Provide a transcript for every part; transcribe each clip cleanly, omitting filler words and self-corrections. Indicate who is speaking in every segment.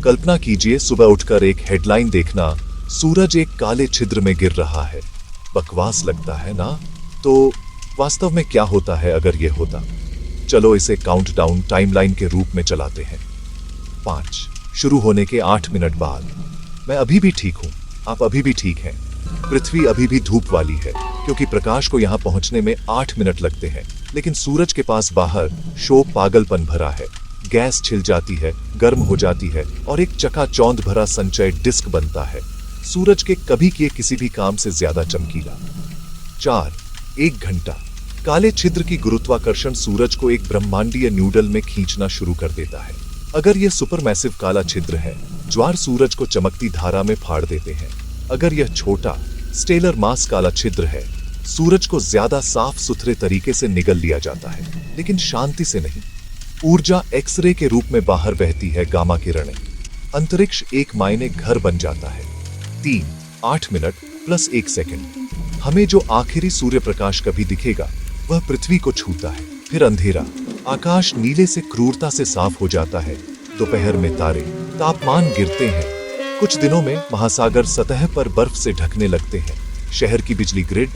Speaker 1: कल्पना कीजिए सुबह उठकर एक हेडलाइन देखना, सूरज एक काले छिद्र में गिर रहा है। बकवास लगता है ना? तो वास्तव में क्या होता है अगर ये होता? चलो इसे काउंटडाउन टाइमलाइन के रूप में चलाते हैं। 5 शुरू होने के 8 मिनट बाद। मैं अभी भी ठीक हूं, आप अभी भी ठीक हैं। पृथ्वी अभी भी धूप वाली है क्योंकि प्रकाश को यहां पहुंचने में 8 मिनट लगते हैं। लेकिन सूरज के पास बाहर शोक पागलपन भरा है। गैस छिल जाती है, गर्म हो जाती है और एक चकाचौंध भरा संचय डिस्क बनता है, सूरज के कभी किए किसी भी काम से ज्यादा चमकीला। 1 घंटा। काले छिद्र की गुरुत्वाकर्षण सूरज को एक ब्रह्मांडीय न्यूडल में खींचना शुरू कर देता है। अगर यह सुपरमैसिव काला छिद्र है, ज्वार सूरज को चमकती धारा में फाड़ देते हैं। अगर यह छोटा स्टेलर मास काला छिद्र है, सूरज को ज्यादा साफ सुथरे तरीके से निगल लिया जाता है, लेकिन शांति से नहीं। ऊर्जा एक्सरे के रूप में बाहर बहती है, गामा किरणें। अंतरिक्ष एक मायने घर बन जाता है। 8 मिनट प्लस 1 सेकंड। हमें जो आखिरी सूर्य प्रकाश कभी दिखेगा वह पृथ्वी को छूता है। फिर अंधेरा। आकाश नीले से क्रूरता से साफ हो जाता है। दोपहर में तारे, तापमान गिरते हैं। कुछ दिनों में महासागर सतह पर बर्फ से ढकने लगते हैं। शहर की बिजली ग्रिड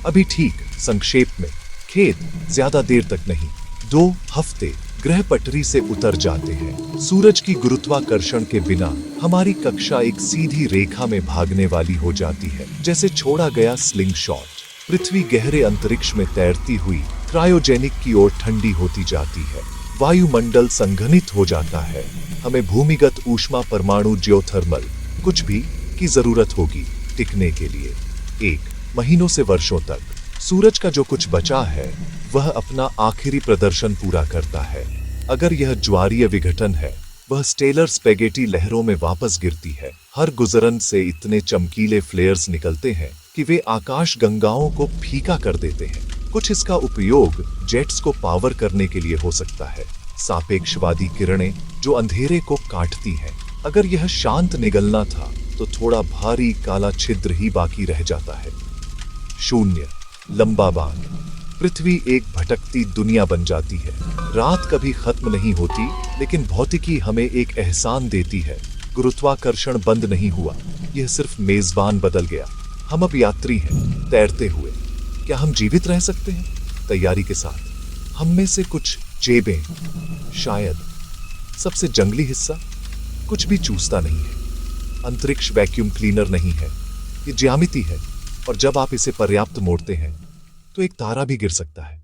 Speaker 1: अभी ठीक। संक्षेप में, खेत ज्यादा देर तक नहीं, 2 हफ्ते ग्रह पटरी से उतर जाते हैं। सूरज की गुरुत्वाकर्षण के बिना हमारी कक्षा एक सीधी रेखा में भागने वाली हो जाती है, जैसे छोड़ा गया स्लिंग शॉट। पृथ्वी गहरे अंतरिक्ष में तैरती हुई क्रायोजेनिक की ओर ठंडी होती जाती है। वायुमंडल संघनित हो जाता है। हमें भूमिगत ऊष्मा, परमाणु, जियोथर्मल कुछ भी की जरूरत होगी टिकने के लिए। 1 महीनों से वर्षों तक सूरज का जो कुछ बचा है वह अपना आखिरी प्रदर्शन पूरा करता है। अगर यह ज्वारीय विघटन है, वह स्टेलर स्पेगेटी लहरों में वापस गिरती है। हर गुजरन से इतने चमकीले फ्लेयर्स निकलते हैं कि वे आकाश गंगाओं को फीका कर देते हैं। कुछ इसका उपयोग जेट्स को पावर करने के लिए हो सकता है। सापेक्षवादी किरणें जो अंधेरे को काटती हैं। अगर यह शांत निगलना था तो थोड़ा भारी काला छिद्र ही बाकी रह जाता है। 0 लंबा बांध। पृथ्वी एक भटकती दुनिया बन जाती है। रात कभी खत्म नहीं होती, लेकिन भौतिकी हमें एक एहसान देती है। गुरुत्वाकर्षण बंद नहीं हुआ, यह सिर्फ मेजबान बदल गया। हम अब यात्री हैं, तैरते हुए। क्या हम जीवित रह सकते हैं? तैयारी के साथ। हम में से कुछ जेबें, शायद। सबसे जंगली हिस्सा, कुछ भी चूसता नहीं है। अंतरिक्ष वैक्यूम क्लीनर नहीं है, ये ज्यामिति है, और जब आप इसे पर्याप्त मोड़ते हैं तो एक तारा भी गिर सकता है।